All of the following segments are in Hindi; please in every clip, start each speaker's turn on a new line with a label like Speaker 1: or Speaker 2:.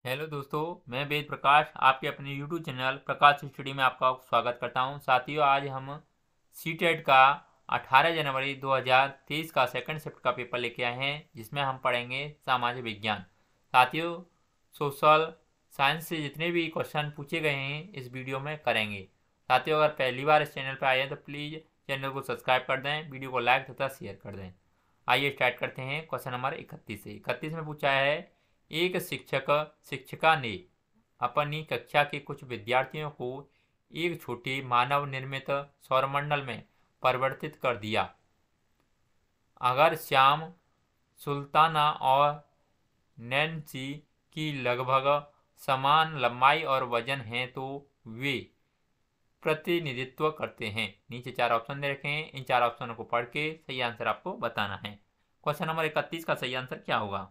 Speaker 1: हेलो दोस्तों, मैं वेद प्रकाश आपके अपने यूट्यूब चैनल प्रकाश स्टडी में आपका स्वागत करता हूं। साथियों, आज हम सीटेट का 18 जनवरी 2023 का सेकंड शिफ्ट का पेपर लेके आए हैं, जिसमें हम पढ़ेंगे सामाजिक विज्ञान। साथियों, सोशल साइंस से जितने भी क्वेश्चन पूछे गए हैं इस वीडियो में करेंगे। साथियों, अगर पहली बार इस चैनल पर आए हैं तो प्लीज़ चैनल को सब्सक्राइब कर दें, वीडियो को लाइक तथा शेयर कर दें। आइए स्टार्ट करते हैं। क्वेश्चन नंबर 31 से 31 में पूछा है, एक शिक्षक शिक्षिका ने अपनी कक्षा के कुछ विद्यार्थियों को एक छोटे मानव निर्मित सौरमंडल में परिवर्तित कर दिया। अगर श्याम, सुल्ताना और नैन्सी की लगभग समान लंबाई और वजन है तो वे प्रतिनिधित्व करते हैं। नीचे 4 ऑप्शन दे रखे हैं, इन 4 ऑप्शनों को पढ़ के सही आंसर आपको बताना है। क्वेश्चन नंबर 31 का सही आंसर क्या होगा?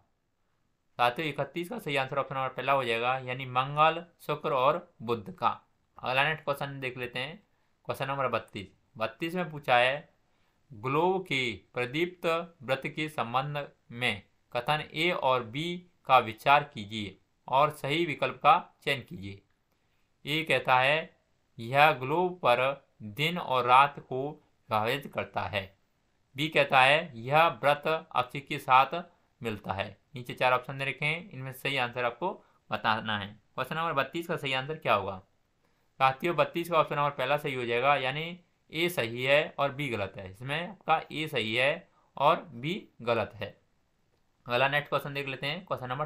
Speaker 1: साथियों, 31 का सही आंसर ऑप्शन नंबर पहला हो जाएगा, यानी मंगल, शुक्र और बुध का। अगला नेक्स्ट क्वेश्चन देख लेते हैं। क्वेश्चन नंबर 32 में पूछा है, ग्लोब के प्रदीप्त वृत्त के संबंध में कथन ए और बी का विचार कीजिए और सही विकल्प का चयन कीजिए। ए कहता है, यह ग्लोब पर दिन और रात को विभाजित करता है। बी कहता है, यह वृत्त अक्ष के साथ मिलता है। नीचे 4 ऑप्शन दे रखे हैं, इनमें सही आंसर आपको बताना है। क्वेश्चन नंबर 32 का सही आंसर क्या होगा? साथियों, 32 का ऑप्शन नंबर पहला सही हो जाएगा, यानी ए सही है और बी गलत है। इसमें आपका ए सही है और बी गलत है। अगला नेक्स्ट क्वेश्चन देख लेते हैं। क्वेश्चन नंबर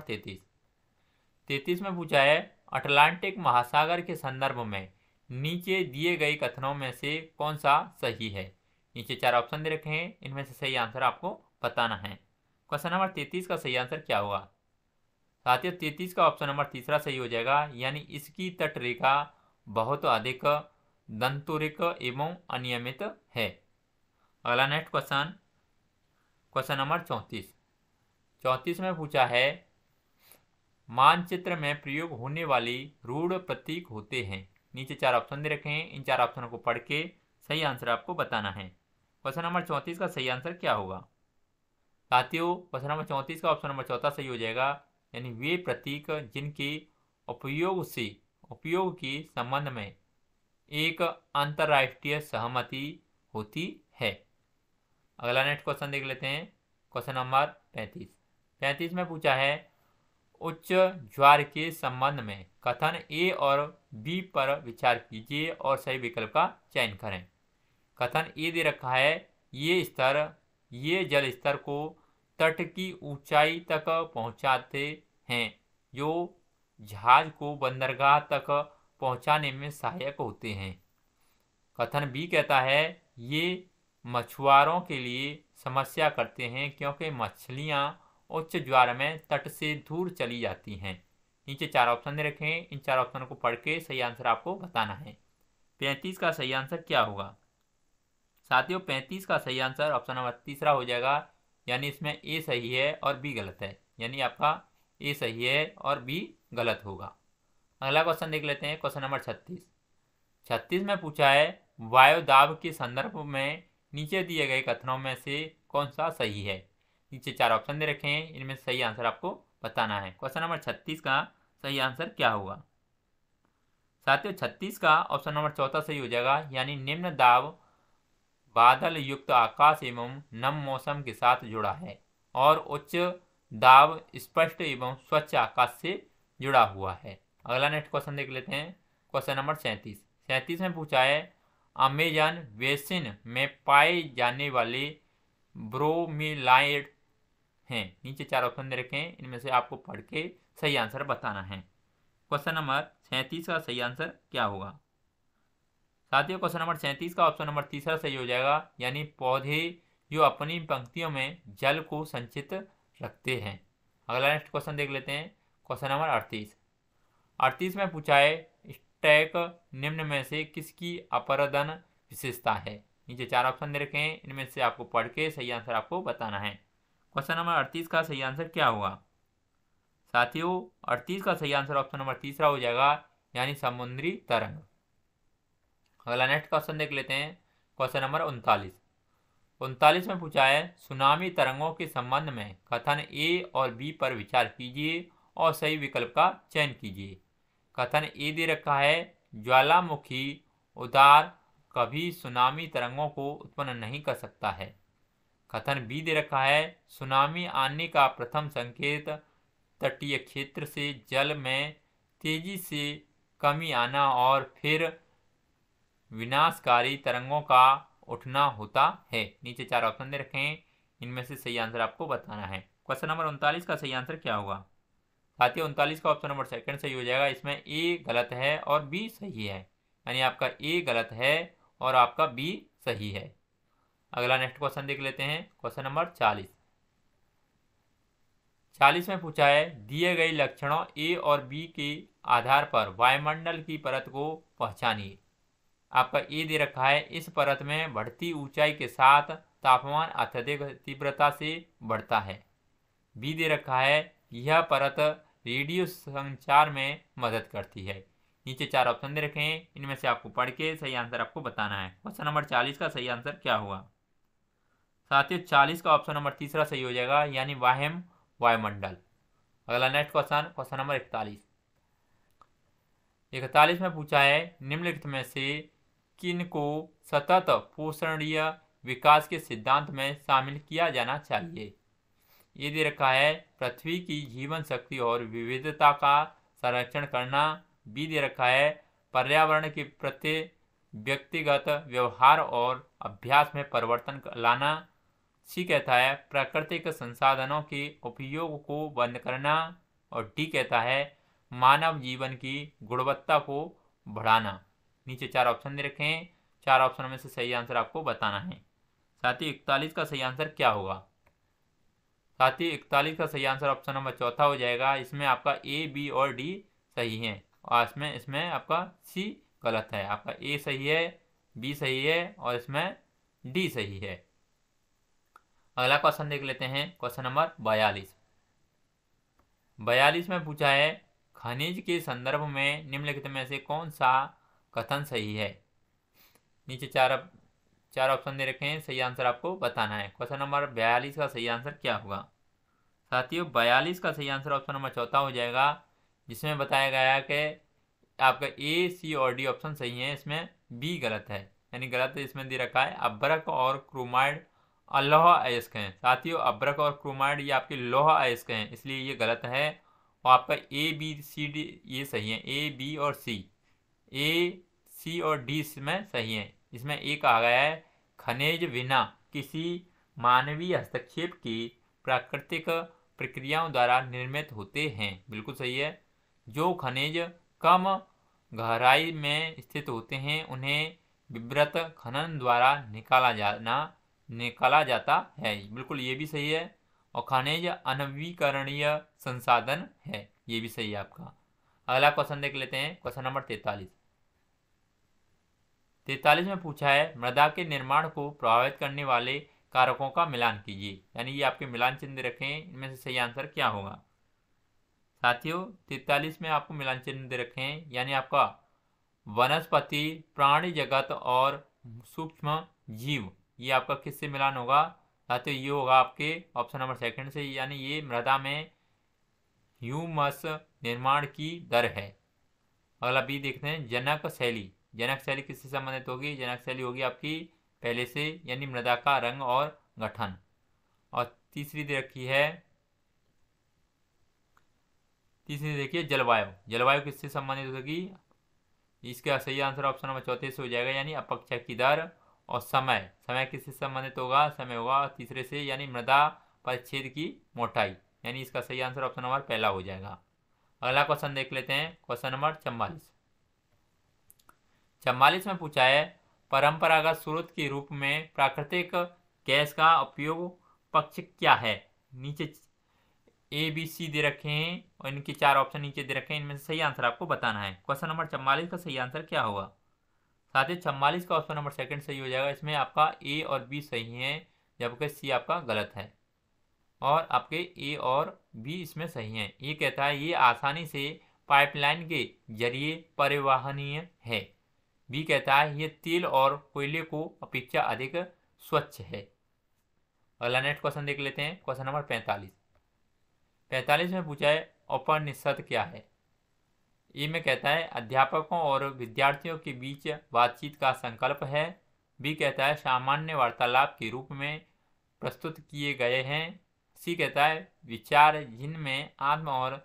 Speaker 1: 33 में पूछा है, अटलांटिक महासागर के संदर्भ में नीचे दिए गए कथनों में से कौन सा सही है? नीचे 4 ऑप्शन दे रखे हैं, इनमें से सही आंसर आपको बताना है। क्वेश्चन नंबर 33 का सही आंसर क्या होगा? साथियों, 33 का ऑप्शन नंबर तीसरा सही हो जाएगा, यानी इसकी तट रेखा बहुत अधिक दंतुरिक एवं अनियमित है। अगला नेक्स्ट क्वेश्चन नंबर 34 में पूछा है, मानचित्र में प्रयोग होने वाली रूढ़ प्रतीक होते हैं। नीचे 4 ऑप्शन दे रखे हैं, इन 4 ऑप्शनों को पढ़ के सही आंसर आपको बताना है। क्वेश्चन नंबर 34 का सही आंसर क्या होगा? साथियों, क्वेश्चन नंबर 34 का ऑप्शन नंबर चौथा सही हो जाएगा, यानी वे प्रतीक जिनके उपयोग के संबंध में एक अंतरराष्ट्रीय सहमति होती है। अगला नेक्स्ट क्वेश्चन देख लेते हैं। क्वेश्चन नंबर 35 में पूछा है, उच्च ज्वार के संबंध में कथन ए और बी पर विचार कीजिए और सही विकल्प का चयन करें। कथन ए दे रखा है, ये जल स्तर को तट की ऊंचाई तक पहुंचाते हैं, जो जहाज को बंदरगाह तक पहुंचाने में सहायक होते हैं। कथन बी कहता है, ये मछुआरों के लिए समस्या करते हैं क्योंकि मछलियां उच्च ज्वार में तट से दूर चली जाती हैं। नीचे 4 ऑप्शन दे रखे हैं, इन 4 ऑप्शनों को पढ़ के सही आंसर आपको बताना है। 35 का सही आंसर क्या होगा? साथियों, 35 का सही आंसर ऑप्शन नंबर तीसरा हो जाएगा, यानी इसमें ए सही है और बी गलत है, यानी आपका ए सही है और बी गलत होगा। अगला क्वेश्चन देख लेते हैं। क्वेश्चन नंबर 36 में पूछा है, वायुदाब के संदर्भ में नीचे दिए गए कथनों में से कौन सा सही है? नीचे 4 ऑप्शन दे रखे हैं, इनमें सही आंसर आपको बताना है। क्वेश्चन नंबर 36 का सही आंसर क्या होगा? साथियों, 36 का ऑप्शन नंबर चौथा सही हो जाएगा, यानी निम्न दाब बादल युक्त आकाश एवं नम मौसम के साथ जुड़ा है और उच्च दाब स्पष्ट एवं स्वच्छ आकाश से जुड़ा हुआ है। अगला नेक्स्ट क्वेश्चन देख लेते हैं। क्वेश्चन नंबर 37 में पूछा है, अमेजन बेसिन में पाए जाने वाले ब्रोमीलाइड हैं। नीचे 4 ऑप्शन दे रखे हैं, इनमें से आपको पढ़ के सही आंसर बताना है। क्वेश्चन नंबर 37 का सही आंसर क्या होगा? साथियों, क्वेश्चन नंबर 37 का ऑप्शन नंबर तीसरा सही हो जाएगा, यानी पौधे जो अपनी पंक्तियों में जल को संचित रखते हैं। अगला नेक्स्ट क्वेश्चन देख लेते हैं। क्वेश्चन नंबर 38 में पूछा है, स्टैक निम्न में से किसकी अपरदन विशेषता है? नीचे 4 ऑप्शन दे रखे हैं, इनमें से आपको पढ़ के सही आंसर आपको बताना है। क्वेश्चन नंबर 38 का सही आंसर क्या होगा? साथियों, 38 का सही आंसर ऑप्शन नंबर तीसरा हो जाएगा, यानी समुद्री तरंग। अगला नेक्स्ट क्वेश्चन देख लेते हैं। क्वेश्चन नंबर 39 में पूछा है, सुनामी तरंगों के संबंध में कथन ए और बी पर विचार कीजिए और सही विकल्प का चयन कीजिए। कथन ए दे रखा है, ज्वालामुखी उद्गार कभी सुनामी तरंगों को उत्पन्न नहीं कर सकता है। कथन बी दे रखा है, सुनामी आने का प्रथम संकेत तटीय क्षेत्र से जल में तेजी से कमी आना और फिर विनाशकारी तरंगों का उठना होता है। नीचे 4 ऑप्शन दे रखे हैं, इनमें से सही आंसर आपको बताना है। क्वेश्चन नंबर 39 का सही आंसर क्या होगा? साथियों 39 का ऑप्शन नंबर सेकंड सही हो जाएगा। इसमें ए गलत है और बी सही है, यानी आपका ए गलत है और आपका बी सही है। अगला नेक्स्ट क्वेश्चन देख लेते हैं। क्वेश्चन नंबर 40 में पूछा है, दिए गए लक्षणों ए और बी के आधार पर वायुमंडल की परत को पहचानिए। आपका ए दे रखा है, इस परत में बढ़ती ऊंचाई के साथ तापमान अत्यधिक तीव्रता से बढ़ता है। बी दे रखा है, यह परत रेडियो संचार में मदद करती है। नीचे 4 ऑप्शन दे रखे हैं, इनमें से आपको पढ़ के सही आंसर आपको बताना है। क्वेश्चन नंबर 40 का सही आंसर क्या होगा? साथियों 40 का ऑप्शन नंबर तीसरा सही हो जाएगा, यानी वाहिम वायुमंडल। अगला नेक्स्ट क्वेश्चन, क्वेश्चन नंबर 41 में पूछा है, निम्नलिखित में से किन को सतत पोषणीय विकास के सिद्धांत में शामिल किया जाना चाहिए? ये दे रखा है, पृथ्वी की जीवन शक्ति और विविधता का संरक्षण करना। बी दे रखा है, पर्यावरण के प्रति व्यक्तिगत व्यवहार और अभ्यास में परिवर्तन लाना। सी कहता है, प्राकृतिक संसाधनों के उपयोग को बंद करना। और डी कहता है, मानव जीवन की गुणवत्ता को बढ़ाना। नीचे 4 ऑप्शन दे रखे हैं, 4 ऑप्शन में से सही आंसर आपको बताना है। साथ ही 41 का सही आंसर क्या होगा? साथ ही 41 का सही आंसर ऑप्शन नंबर चौथा हो जाएगा। इसमें आपका ए, बी और डी सही है और इसमें आपका सी गलत है। आपका ए सही है, बी सही है और इसमें डी सही है। अगला क्वेश्चन देख लेते हैं। क्वेश्चन नंबर 42 में पूछा है, खनिज के संदर्भ में निम्नलिखित में से कौन सा कथन सही है? नीचे 4 ऑप्शन दे रखे हैं, सही आंसर आपको बताना है। क्वेश्चन नंबर 42 का सही आंसर क्या होगा? साथियों 42 का सही आंसर ऑप्शन नंबर चौथा हो जाएगा, जिसमें बताया गया है कि आपका ए, सी और डी ऑप्शन सही है। इसमें बी गलत है, यानी गलत इसमें दे रखा है, अभ्रक और क्रोमाइड लौह अयस्क हैं। साथियों अभ्रक और क्रोमाइड ये आपके लौह अयस्क हैं, इसलिए ये गलत है। और आपका ए, बी, सी, डी ये सही है। ए, बी और सी, ए, सी और डी इसमें सही है। इसमें ए कहा गया है, खनिज बिना किसी मानवीय हस्तक्षेप की प्राकृतिक प्रक्रियाओं द्वारा निर्मित होते हैं। बिल्कुल सही है। जो खनिज कम गहराई में स्थित होते हैं उन्हें विव्रत खनन द्वारा निकाला जाता है। बिल्कुल ये भी सही है। और खनिज अनवीकरणीय संसाधन है, ये भी सही है आपका। अगला क्वेश्चन देख लेते हैं। क्वेश्चन नंबर 43 में पूछा है, मृदा के निर्माण को प्रभावित करने वाले कारकों का मिलान कीजिए। यानी ये आपके मिलान चिन्ह रखे हैं, इनमें से सही आंसर क्या होगा? साथियों 43 में आपको मिलान चिन्ह दे रखे हैं, यानी आपका वनस्पति, प्राणी जगत और सूक्ष्म जीव, ये आपका किससे मिलान होगा? साथियों ये होगा आपके ऑप्शन नंबर सेकंड से, यानी ये मृदा में ह्यूमस निर्माण की दर है। अगला बी देखते हैं, जनक शैली। जनक शैली किससे संबंधित होगी? जनक शैली होगी आपकी पहले से, यानी मृदा का रंग और गठन। और तीसरी दे रखी है, तीसरी देखिए जलवायु। जलवायु किससे संबंधित होगी? इसका सही आंसर ऑप्शन नंबर चौथे से हो जाएगा, यानी अपक्षय की दर। और समय, समय किससे संबंधित होगा? समय होगा तीसरे से, यानी मृदा परिच्छेद की मोटाई, यानी इसका सही आंसर ऑप्शन नंबर पहला हो जाएगा। अगला क्वेश्चन देख लेते हैं। क्वेश्चन नंबर 44 में पूछा है, परंपरागत स्रोत के रूप में प्राकृतिक गैस का उपयोग पक्ष क्या है? नीचे ए, बी, सी दे रखे हैं और इनके 4 ऑप्शन नीचे दे रखे हैं, इनमें से सही आंसर आपको बताना है। क्वेश्चन नंबर 44 का सही आंसर क्या होगा? साथ ही 44 का ऑप्शन नंबर सेकंड सही हो जाएगा। इसमें आपका ए और बी सही है, जबकि सी आपका गलत है। और आपके ए और बी इसमें सही हैं। ये कहता है, ये आसानी से पाइपलाइन के जरिए परिवहनीय है। बी कहता है, ये तेल और कोयले को अपेक्षा अधिक स्वच्छ है। अगला नेक्स्ट क्वेश्चन देख लेते हैं। क्वेश्चन नंबर 45 में पूछा है, उपनिषद क्या है? ए में कहता है अध्यापकों और विद्यार्थियों के बीच बातचीत का संकल्प है। बी कहता है सामान्य वार्तालाप के रूप में प्रस्तुत किए गए हैं। सी कहता है विचार जिनमें आत्म और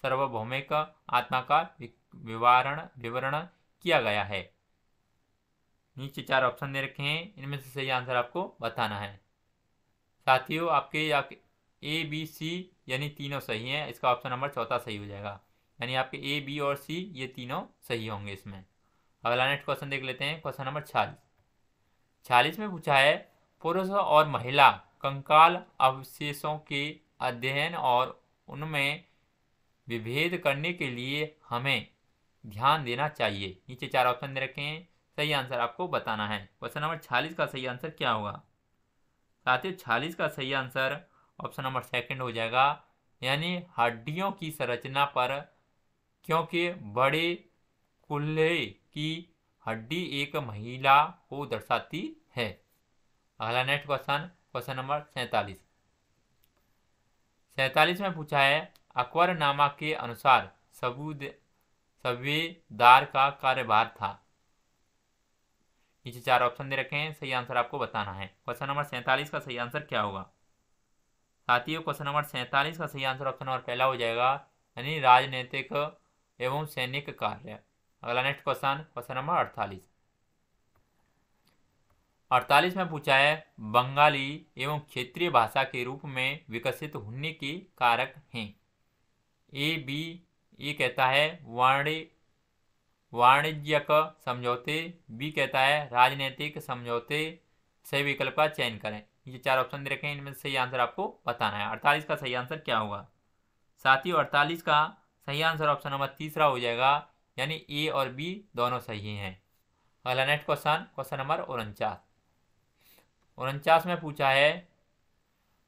Speaker 1: सार्वभौमिक आत्मा का विवरण किया गया है। नीचे 4 ऑप्शन दे रखे हैं, इनमें से सही आंसर आपको बताना है। साथियों आपके ए बी सी यानी तीनों सही हैं, इसका ऑप्शन नंबर चौथा सही हो जाएगा। यानी आपके ए बी और सी ये तीनों सही होंगे इसमें। अगला नेक्स्ट क्वेश्चन देख लेते हैं, क्वेश्चन नंबर 46 में पूछा है पुरुष और महिला कंकाल अवशेषों के अध्ययन और उनमें विभेद करने के लिए हमें ध्यान देना चाहिए। नीचे 4 ऑप्शन दे रखे हैं, सही आंसर आपको बताना है। क्वेश्चन नंबर 46 का सही आंसर क्या होगा? साथियों 46 का सही आंसर ऑप्शन नंबर सेकंड हो जाएगा, यानी हड्डियों की संरचना पर, क्योंकि बड़े कुल्हे की हड्डी एक महिला को दर्शाती है। अगला नेक्स्ट क्वेश्चन नंबर 47 में पूछा है अकबरनामा के अनुसार सूबेदार का कार्यभार था। नीचे 4 ऑप्शन दे रखे हैं, सही आंसर आपको बताना है। क्वेश्चन नंबर 47 का सही आंसर क्या होगा? साथियों क्वेश्चन नंबर 47 का सही आंसर ऑप्शन नंबर पहला हो जाएगा, यानी राजनीतिक एवं सैनिक कार्य। अगला नेक्स्ट क्वेश्चन नंबर 48 में पूछा है बंगाली एवं क्षेत्रीय भाषा के रूप में विकसित होने के कारक हैं। ए कहता है वाणिज्यिक समझौते, बी कहता है राजनीतिक समझौते। सही विकल्प का चयन करें। ये 4 ऑप्शन दे रखे हैं, इनमें से सही आंसर आपको बताना है। 48 का सही आंसर क्या होगा? साथियों 48 का सही आंसर ऑप्शन नंबर तीसरा हो जाएगा, यानी ए और बी दोनों सही हैं। अगला नेक्स्ट क्वेश्चन नंबर 49 में पूछा है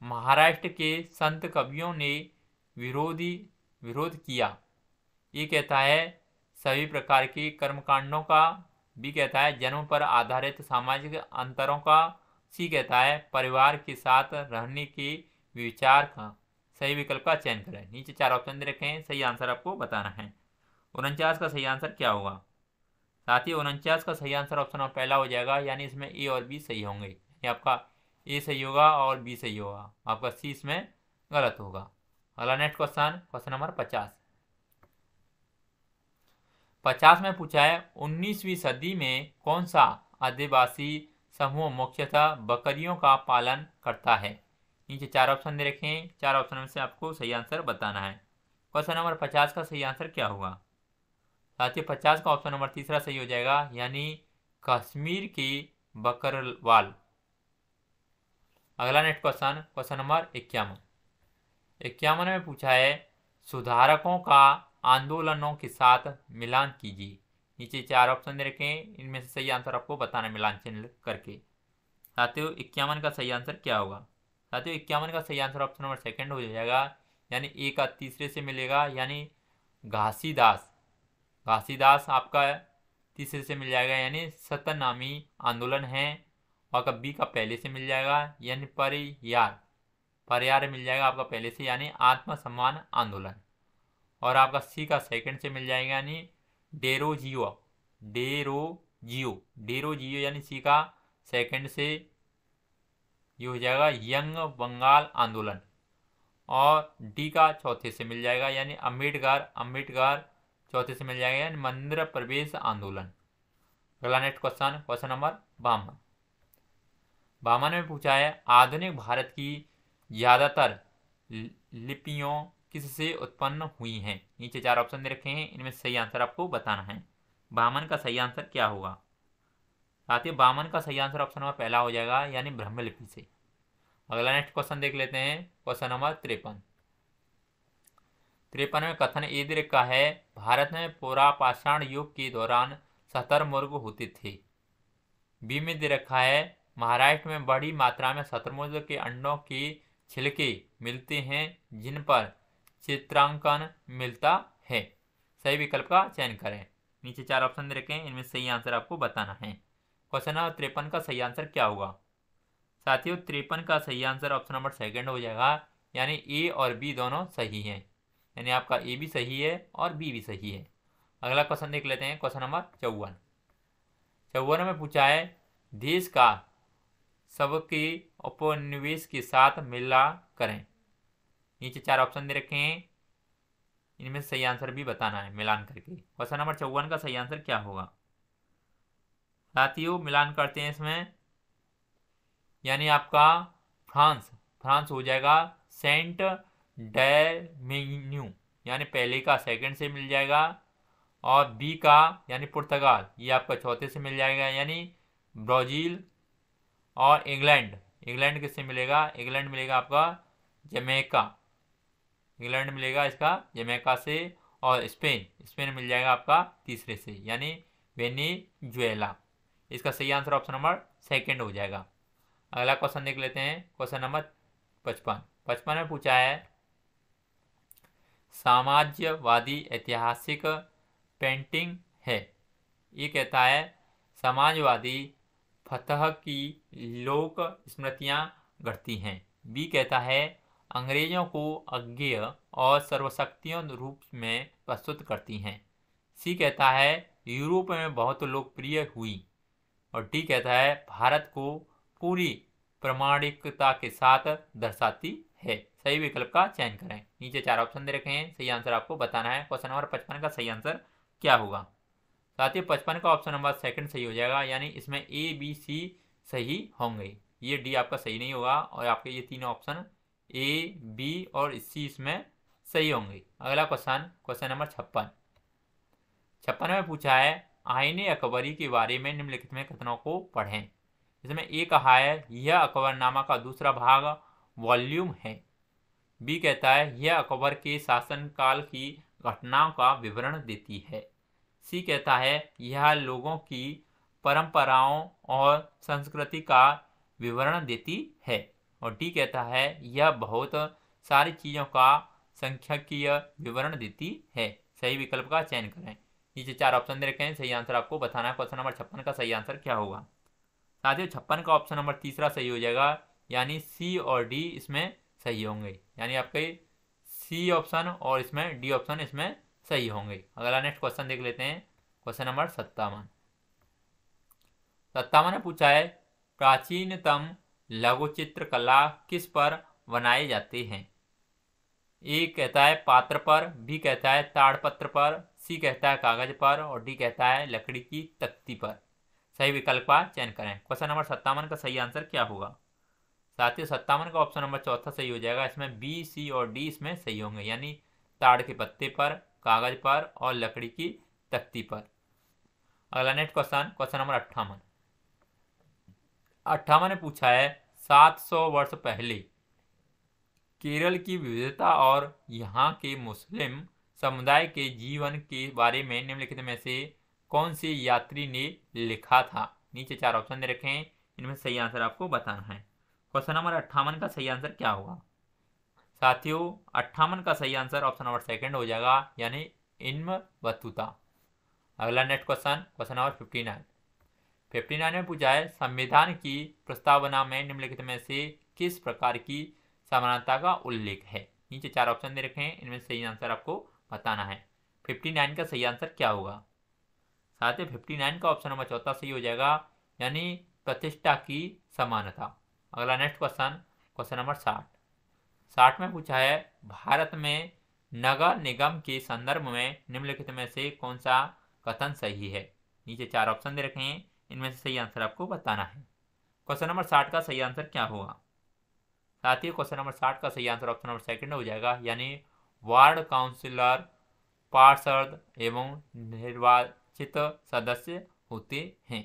Speaker 1: महाराष्ट्र के संत कवियों ने विरोध किया। ये कहता है सभी प्रकार के कर्मकांडों का, बी कहता है जन्म पर आधारित सामाजिक अंतरों का, सी कहता है परिवार के साथ रहने के विचार का। सही विकल्प का चयन करें। नीचे 4 ऑप्शन दे रखे हैं, सही आंसर आपको बताना है। 49 का सही आंसर क्या होगा? साथियों 49 का सही आंसर ऑप्शन नंबर पहला हो जाएगा, यानी इसमें ए और बी सही होंगे। यानी आपका ए सही होगा और बी सही होगा, आपका सी इसमें गलत होगा। अगला नेक्स्ट क्वेश्चन नंबर 50 में पूछा है 19वीं सदी में कौन सा आदिवासी समूह मुख्यतः बकरियों का पालन करता है? नीचे 4 ऑप्शन दे रखे हैं, 4 ऑप्शन में से आपको सही आंसर बताना है। क्वेश्चन नंबर 50 का सही आंसर क्या होगा? साथियों 50 का ऑप्शन नंबर तीसरा सही हो जाएगा, यानी कश्मीर की बकरवाल। अगला नेक्स्ट क्वेश्चन नंबर 51 में पूछा है सुधारकों का आंदोलनों के साथ मिलान कीजिए। नीचे 4 ऑप्शन दे रखे हैं, इनमें से सही आंसर आपको बताना है मिलान चिन्ह करके। साथियों 51 का सही आंसर क्या होगा? साथियों 51 का सही आंसर ऑप्शन नंबर सेकंड हो जाएगा, यानी ए का तीसरे से मिलेगा, यानी घासीदास आपका तीसरे से मिल जाएगा, यानी सतनामी आंदोलन है। और बी का पहले से मिल जाएगा, यानी परियार मिल जाएगा आपका पहले से, यानी आत्मसम्मान आंदोलन। और आपका सी का सेकंड से मिल जाएगा, यानी डेरोजियो यानी सी का सेकंड से ये हो जाएगा यंग बंगाल आंदोलन। और डी का चौथे से मिल जाएगा, यानी अम्बेडकर चौथे से मिल जाएगा, यानी मंदिर प्रवेश आंदोलन। अगला नेक्स्ट क्वेश्चन नंबर 52 में पूछा है आधुनिक भारत की ज्यादातर लिपियों किससे उत्पन्न हुई हैं? नीचे 4 ऑप्शन दे रखे हैं, इनमें सही आंसर आपको बताना है। 52 का सही आंसर क्या होगा? साथियों 52 का सही आंसर ऑप्शन नंबर पहला हो जाएगा, यानी ब्रह्मलिपि से। अगला नेक्स्ट क्वेश्चन देख लेते हैं, क्वेश्चन नंबर 53 में कथन ए दे रखा है भारत में पुरापाषाण युग के दौरान शतुरमुर्ग होते थे। बी में दे रखा है महाराष्ट्र में बड़ी मात्रा में शतुरमुर्ग के अंडों के छिलके मिलते हैं जिन पर चित्रांकन मिलता है। सही विकल्प का चयन करें। नीचे 4 ऑप्शन दे रखे हैं, इनमें सही आंसर आपको बताना है। क्वेश्चन नंबर 53 का सही आंसर क्या होगा? साथियों 53 का सही आंसर ऑप्शन नंबर सेकंड हो जाएगा, यानी ए और बी दोनों सही हैं। यानी आपका ए भी सही है और बी भी सही है। अगला क्वेश्चन देख लेते हैं, क्वेश्चन नंबर 54 में पूछा है देश का सबके उपनिवेश के साथ मिला करें। नीचे 4 ऑप्शन दे रखे हैं, इनमें सही आंसर भी बताना है मिलान करके। क्वेश्चन नंबर 54 का सही आंसर क्या होगा साथियों, मिलान करते हैं इसमें, यानी आपका फ्रांस हो जाएगा सेंट डोमिनिक, यानी पहले का सेकंड से मिल जाएगा, और बी का यानी पुर्तगाल ये आपका चौथे से मिल जाएगा, यानी ब्राज़ील, और इंग्लैंड किससे मिलेगा, इंग्लैंड मिलेगा आपका जमैका, इंग्लैंड मिलेगा इसका जमैका से, और स्पेन मिल जाएगा आपका तीसरे से, यानी वेनेजुएला। इसका सही आंसर ऑप्शन नंबर सेकंड हो जाएगा। अगला क्वेश्चन देख लेते हैं, क्वेश्चन नंबर 55 में पूछा है साम्राज्यवादी ऐतिहासिक पेंटिंग है। ये कहता है समाजवादी फतह की लोक स्मृतियां गढ़ती हैं। बी कहता है अंग्रेजों को अज्ञेय और सर्वशक्तियों रूप में प्रस्तुत करती हैं। सी कहता है यूरोप में बहुत लोकप्रिय हुई, और डी कहता है भारत को पूरी प्रामाणिकता के साथ दर्शाती है। सही विकल्प का चयन करें। नीचे 4 ऑप्शन दे रखे हैं, सही आंसर आपको बताना है। क्वेश्चन नंबर 55 का सही आंसर क्या होगा साथियों, 55 का ऑप्शन नंबर सेकंड सही हो जाएगा, यानी इसमें ए बी सी सही होंगे, ये डी आपका सही नहीं होगा, और आपके ये तीनों ऑप्शन ए बी और सी इसमें सही होंगे। अगला क्वेश्चन नंबर 56 में पूछा है आईने अकबरी के बारे में निम्नलिखित में कथनों को पढ़ें। इसमें ए कहा है यह अकबरनामा का दूसरा भाग वॉल्यूम है। बी कहता है यह अकबर के शासनकाल की घटनाओं का विवरण देती है। सी कहता है यह लोगों की परंपराओं और संस्कृति का विवरण देती है, और डी कहता है यह बहुत सारी चीज़ों का सांख्यिकीय विवरण देती है। सही विकल्प का चयन करें। नीचे 4 ऑप्शन दे रखे हैं, सही आंसर आपको बताना है। क्वेश्चन नंबर 56 का सही आंसर क्या होगा साथियों, 56 का ऑप्शन नंबर तीसरा सही हो जाएगा, यानी सी और डी इसमें सही होंगे, यानी आपके सी ऑप्शन और इसमें डी ऑप्शन इसमें सही होंगे। अगला नेक्स्ट क्वेश्चन देख लेते हैं, क्वेश्चन नंबर 57 में पूछा है प्राचीनतम लघु चित्रकला किस पर बनाए जाते हैं। ए कहता है पात्र पर, बी कहता है ताड़पत्र पर, सी कहता है कागज पर, और डी कहता है लकड़ी की तख्ती पर। सही विकल्प का चयन करें। क्वेश्चन नंबर 57 का सही आंसर क्या होगा साथियों, 57 का ऑप्शन नंबर चौथा सही हो जाएगा, इसमें बी सी और डी इसमें सही होंगे, यानी ताड़ के पत्ते पर, कागज पर, और लकड़ी की तख्ती पर। अगला नेक्स्ट क्वेश्चन नंबर 58 ने पूछा है 700 वर्ष पहले केरल की विविधता और यहाँ के मुस्लिम समुदाय के जीवन के बारे में निम्नलिखित में से कौन से यात्री ने लिखा था। नीचे 4 ऑप्शन दे रखे हैं, इनमें सही आंसर आपको बताना है। क्वेश्चन नंबर 58 का सही आंसर क्या होगा साथियों, 58 का सही आंसर ऑप्शन नंबर सेकंड हो जाएगा, यानी इल्म बतूता। अगला नेक्स्ट क्वेश्चन नंबर 59 में पूछा है संविधान की प्रस्तावना में निम्नलिखित में से किस प्रकार की समानता का उल्लेख है। नीचे 4 ऑप्शन दे रखे हैं, इनमें सही आंसर आपको बताना है। 59 का सही आंसर क्या होगा साथियों, 59 का ऑप्शन नंबर चौथा सही हो जाएगा, यानी प्रतिष्ठा की समानता। अगला नेक्स्ट क्वेश्चन नंबर 60 में पूछा है भारत में नगर निगम के संदर्भ में निम्नलिखित में से कौन सा कथन सही है। नीचे 4 ऑप्शन दे रखे हैं, इनमें से सही आंसर आपको बताना है। क्वेश्चन नंबर 60 का सही आंसर क्या होगा साथियों, क्वेश्चन नंबर 60 का सही आंसर ऑप्शन नंबर सेकंड हो जाएगा, यानी वार्ड काउंसिलर पार्षद एवं निर्वाचित सदस्य होते हैं।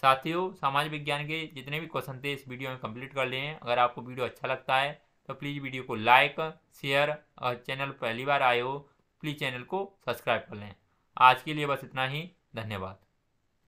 Speaker 1: साथियों, समाज विज्ञान के जितने भी क्वेश्चन थे इस वीडियो में कंप्लीट कर लिए हैं। अगर आपको वीडियो अच्छा लगता है तो प्लीज़ वीडियो को लाइक शेयर, और चैनल पहली बार आए हो प्लीज़ चैनल को सब्सक्राइब कर लें। आज के लिए बस इतना ही, धन्यवाद।